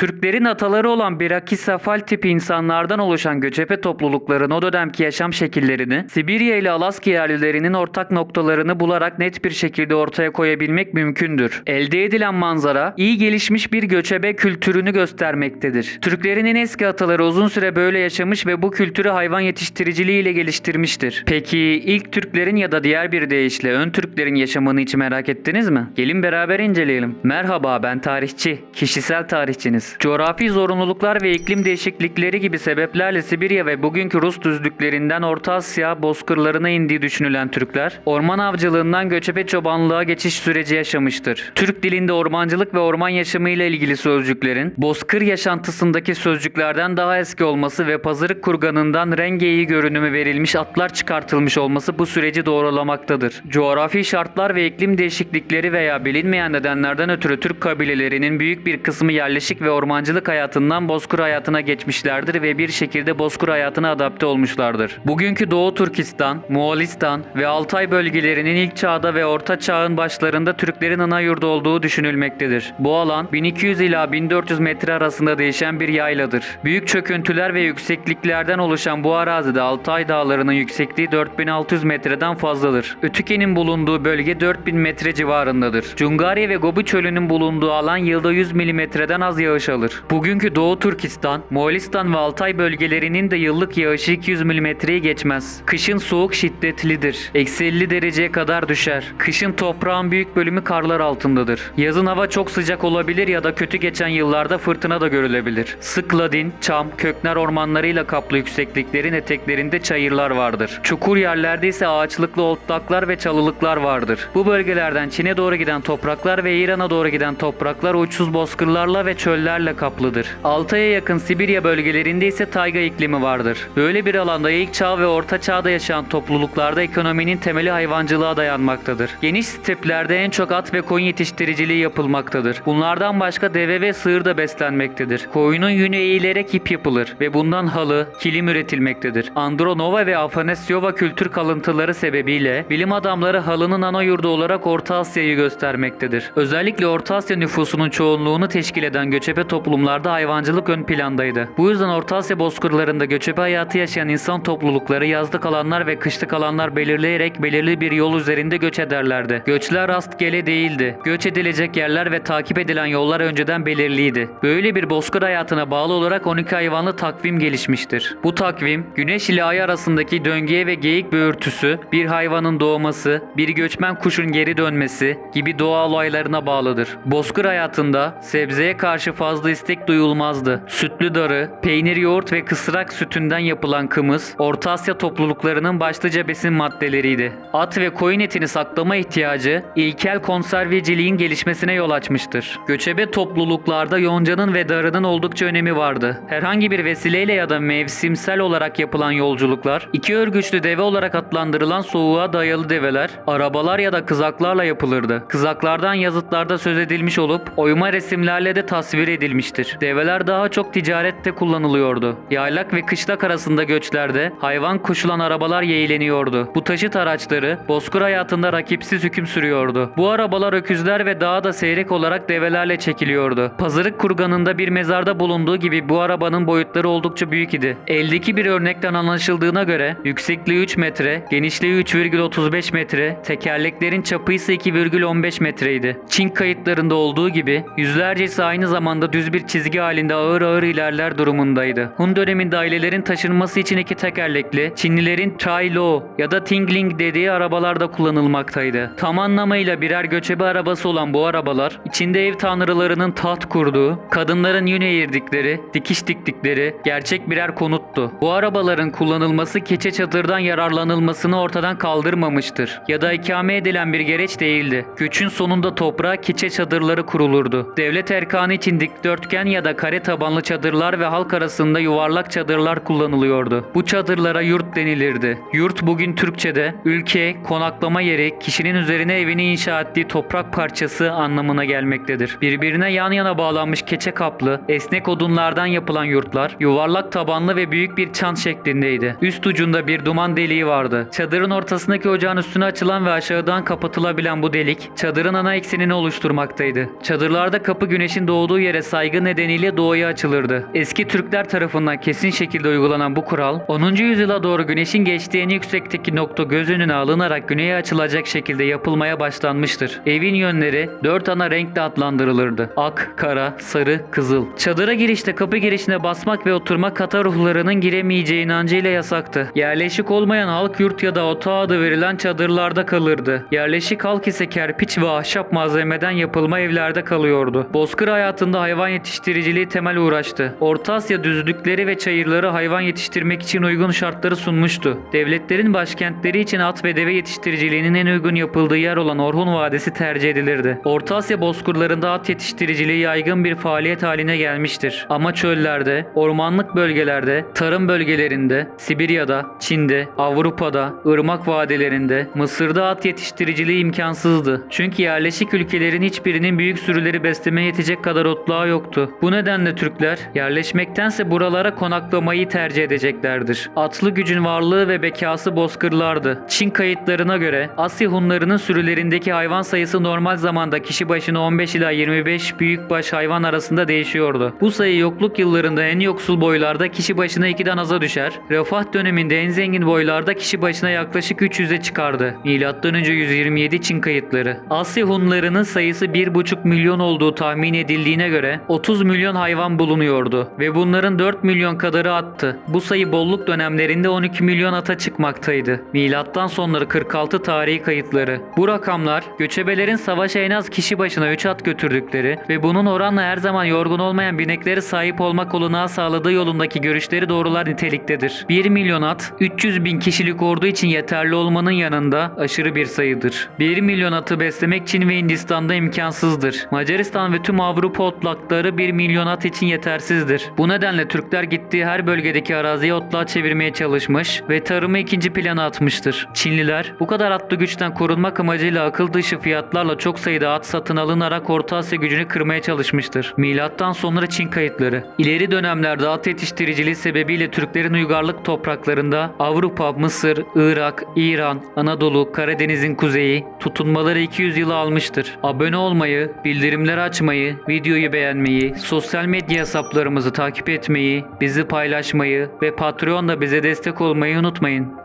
Türklerin ataları olan Brakisefal tipi insanlardan oluşan göçebe toplulukların o dönemki yaşam şekillerini Sibirya ile Alaska yerlilerinin ortak noktalarını bularak net bir şekilde ortaya koyabilmek mümkündür. Elde edilen manzara iyi gelişmiş bir göçebe kültürünü göstermektedir. Türklerin en eski ataları uzun süre böyle yaşamış ve bu kültürü hayvan yetiştiriciliği ile geliştirmiştir. Peki ilk Türklerin ya da diğer bir deyişle ön Türklerin yaşamını hiç merak ettiniz mi? Gelin beraber inceleyelim. Merhaba, ben tarihçi, kişisel tarihçiniz. Coğrafi zorunluluklar ve iklim değişiklikleri gibi sebeplerle Sibirya ve bugünkü Rus düzlüklerinden Orta Asya bozkırlarına indiği düşünülen Türkler, orman avcılığından göçebe çobanlığa geçiş süreci yaşamıştır. Türk dilinde ormancılık ve orman yaşamı ile ilgili sözcüklerin bozkır yaşantısındaki sözcüklerden daha eski olması ve pazarık kurganından rengeyi görünümü verilmiş atlar çıkartılmış olması bu süreci doğrulamaktadır. Coğrafi şartlar ve iklim değişiklikleri veya bilinmeyen nedenlerden ötürü Türk kabilelerinin büyük bir kısmı yerleşik ve ormancılık hayatından bozkır hayatına geçmişlerdir ve bir şekilde bozkır hayatına adapte olmuşlardır. Bugünkü Doğu Türkistan, Moğolistan ve Altay bölgelerinin ilk çağda ve Orta Çağ'ın başlarında Türklerin ana yurdu olduğu düşünülmektedir. Bu alan 1200 ila 1400 metre arasında değişen bir yayladır. Büyük çöküntüler ve yüksekliklerden oluşan bu arazide Altay Dağları'nın yüksekliği 4600 metreden fazladır. Ötüken'in bulunduğu bölge 4000 metre civarındadır. Cungari ve Gobi Çölü'nün bulunduğu alan yılda 100 milimetreden az yağış alır. Bugünkü Doğu Türkistan, Moğolistan ve Altay bölgelerinin de yıllık yağışı 200 milimetreyi geçmez. Kışın soğuk şiddetlidir. Eksi 50 dereceye kadar düşer. Kışın toprağın büyük bölümü karlar altındadır. Yazın hava çok sıcak olabilir ya da kötü geçen yıllarda fırtına da görülebilir. Sık ladin, çam, köknar ormanlarıyla kaplı yüksekliklerin eteklerinde çayırlar vardır. Çukur yerlerde ise ağaçlıklı otlaklar ve çalılıklar vardır. Bu bölgelerden Çin'e doğru giden topraklar ve İran'a doğru giden topraklar uçsuz bozkırlarla ve çöllerle kaplıdır. Altay'a yakın Sibirya bölgelerinde ise tayga iklimi vardır. Böyle bir alanda ilk çağ ve orta çağda yaşayan topluluklarda ekonominin temeli hayvancılığa dayanmaktadır. Geniş steplerde en çok at ve koyun yetiştiriciliği yapılmaktadır. Bunlardan başka deve ve sığır da beslenmektedir. Koyunun yünü eğilerek ip yapılır ve bundan halı, kilim üretilmektedir. Andronova ve Afanasyova kültür kalıntıları sebebiyle bilim adamları halının ana yurdu olarak Orta Asya'yı göstermektedir. Özellikle Orta Asya nüfusunun çoğunluğunu teşkil eden göçebe toplumlarda hayvancılık ön plandaydı. Bu yüzden Orta Asya bozkırlarında göçebe hayatı yaşayan insan toplulukları yazlık alanlar ve kışlık alanlar belirleyerek belirli bir yol üzerinde göç ederlerdi. Göçler rastgele değildi. Göç edilecek yerler ve takip edilen yollar önceden belirliydi. Böyle bir bozkır hayatına bağlı olarak 12 hayvanlı takvim gelişmiştir. Bu takvim, güneş ile ay arasındaki döngüye ve geyik böğürtüsü, bir hayvanın doğması, bir göçmen kuşun geri dönmesi gibi doğa olaylarına bağlıdır. Bozkır hayatında sebzeye karşı fazla istek duyulmazdı. Sütlü darı, peynir, yoğurt ve kısrak sütünden yapılan kımız, Orta Asya topluluklarının başlıca besin maddeleriydi. At ve koyun etini saklama ihtiyacı, ilkel konserveciliğin gelişmesine yol açmıştır. Göçebe topluluklarda yoncanın ve darının oldukça önemi vardı. Herhangi bir vesileyle ya da mevsimsel olarak yapılan yolculuklar, iki örgüçlü deve olarak adlandırılan soğuğa dayalı develer, arabalar ya da kızaklarla yapılırdı. Kızaklardan yazıtlarda söz edilmiş olup oyma resimlerle de tasvir edilmiştir. Develer daha çok ticarette kullanılıyordu. Yaylak ve kışlak arasında göçlerde hayvan koşulan arabalar yeğleniyordu. Bu taşıt araçları bozkır hayatında rakipsiz hüküm sürüyordu. Bu arabalar öküzler ve daha da seyrek olarak develerle çekiliyordu. Pazarık kurganında bir mezarda bulunduğu gibi bu arabanın boyutları oldukça büyük idi. Eldeki bir örnekten anlaşıldığına göre yüksekliği 3 metre, genişliği 3,35 metre, tekerleklerin çapı ise 2,15 metreydi. Çin kayıtlarında olduğu gibi yüzlercesi aynı zamanda düz bir çizgi halinde ağır ağır ilerler durumundaydı. Hun döneminde ailelerin taşınması için iki tekerlekli, Çinlilerin Trailo ya da Tingling dediği arabalar da kullanılmaktaydı. Tam anlamıyla birer göçebe arabası olan bu arabalar, içinde ev tanrılarının taht kurduğu, kadınların yün eğirdikleri, dikiş diktikleri gerçek birer konuttu. Bu arabaların kullanılması keçe çadırdan yararlanılmasını ortadan kaldırmamıştır ya da ikame edilen bir gereç değildi. Göçün sonunda toprağa keçe çadırları kurulurdu. Devlet erkanı için dikdörtgen ya da kare tabanlı çadırlar ve halk arasında yuvarlak çadırlar kullanılıyordu. Bu çadırlara yurt yurt denilirdi. Yurt bugün Türkçe'de ülke, konaklama yeri, kişinin üzerine evini inşa ettiği toprak parçası anlamına gelmektedir. Birbirine yan yana bağlanmış keçe kaplı, esnek odunlardan yapılan yurtlar, yuvarlak tabanlı ve büyük bir çan şeklindeydi. Üst ucunda bir duman deliği vardı. Çadırın ortasındaki ocağın üstüne açılan ve aşağıdan kapatılabilen bu delik, çadırın ana eksenini oluşturmaktaydı. Çadırlarda kapı güneşin doğduğu yere saygı nedeniyle doğuya açılırdı. Eski Türkler tarafından kesin şekilde uygulanan bu kural, 10. yüzyıla doğru güneşin geçtiği en yüksekteki nokta göz önüne alınarak güneye açılacak şekilde yapılmaya başlanmıştır. Evin yönleri 4 ana renkle adlandırılırdı. Ak, kara, sarı, kızıl. Çadıra girişte kapı girişine basmak ve oturmak kata ruhlarının giremeyeceği inancıyla yasaktı. Yerleşik olmayan halk yurt ya da otağı adı verilen çadırlarda kalırdı. Yerleşik halk ise kerpiç ve ahşap malzemeden yapılma evlerde kalıyordu. Bozkır hayatında hayvan yetiştiriciliği temel uğraştı. Orta Asya düzlükleri ve çayırları hayvan yetiştirmek için uygun şartları sunmuştu. Devletlerin başkentleri için at ve deve yetiştiriciliğinin en uygun yapıldığı yer olan Orhun Vadisi tercih edilirdi. Orta Asya bozkırlarında at yetiştiriciliği yaygın bir faaliyet haline gelmiştir. Ama çöllerde, ormanlık bölgelerde, tarım bölgelerinde, Sibirya'da, Çin'de, Avrupa'da, ırmak vadilerinde, Mısır'da at yetiştiriciliği imkansızdı. Çünkü yerleşik ülkelerin hiçbirinin büyük sürüleri beslemeye yetecek kadar otlağı yoktu. Bu nedenle Türkler yerleşmektense buralara konaklamayı tercih edeceklerdir. Atlı gücün varlığı ve bekası bozkırlardı. Çin kayıtlarına göre Asya Hunlarının sürülerindeki hayvan sayısı normal zamanda kişi başına 15 ila 25 büyükbaş hayvan arasında değişiyordu. Bu sayı yokluk yıllarında en yoksul boylarda kişi başına 2'den aza düşer, refah döneminde en zengin boylarda kişi başına yaklaşık 300'e çıkardı. M.Ö. 127 Çin kayıtları. Asya Hunlarının sayısı 1,5 milyon olduğu tahmin edildiğine göre 30 milyon hayvan bulunuyordu ve bunların 4 milyon kadarı attı. Bu sayı bolluk dönemlerinde 12 milyon ata çıkmaktaydı. Milattan sonra 46 tarihi kayıtları. Bu rakamlar göçebelerin savaşa en az kişi başına 3 at götürdükleri ve bunun oranla her zaman yorgun olmayan binekleri sahip olmak olanağı sağladığı yolundaki görüşleri doğrular niteliktedir. 1 milyon at 300 bin kişilik ordu için yeterli olmanın yanında aşırı bir sayıdır. 1 milyon atı beslemek Çin ve Hindistan'da imkansızdır. Macaristan ve tüm Avrupa otlakları 1 milyon at için yetersizdir. Bu nedenle Türkler gittiği her bölgedeki araziyi otlağa çevirmeye çalışmış ve tarımı ikinci plana atmıştır. Çinliler bu kadar atlı güçten korunmak amacıyla akıl dışı fiyatlarla çok sayıda at satın alınarak Orta Asya gücünü kırmaya çalışmıştır. Milattan sonra Çin kayıtları. İleri dönemlerde at yetiştiriciliği sebebiyle Türklerin uygarlık topraklarında Avrupa, Mısır, Irak, İran, Anadolu, Karadeniz'in kuzeyi tutunmaları 200 yılı almıştır. Abone olmayı, bildirimleri açmayı, videoyu beğenmeyi, sosyal medya hesaplarımızı takip etmeyi, bizi paylaşmayı ve Patreon'da bize destek olmayı unutmayın.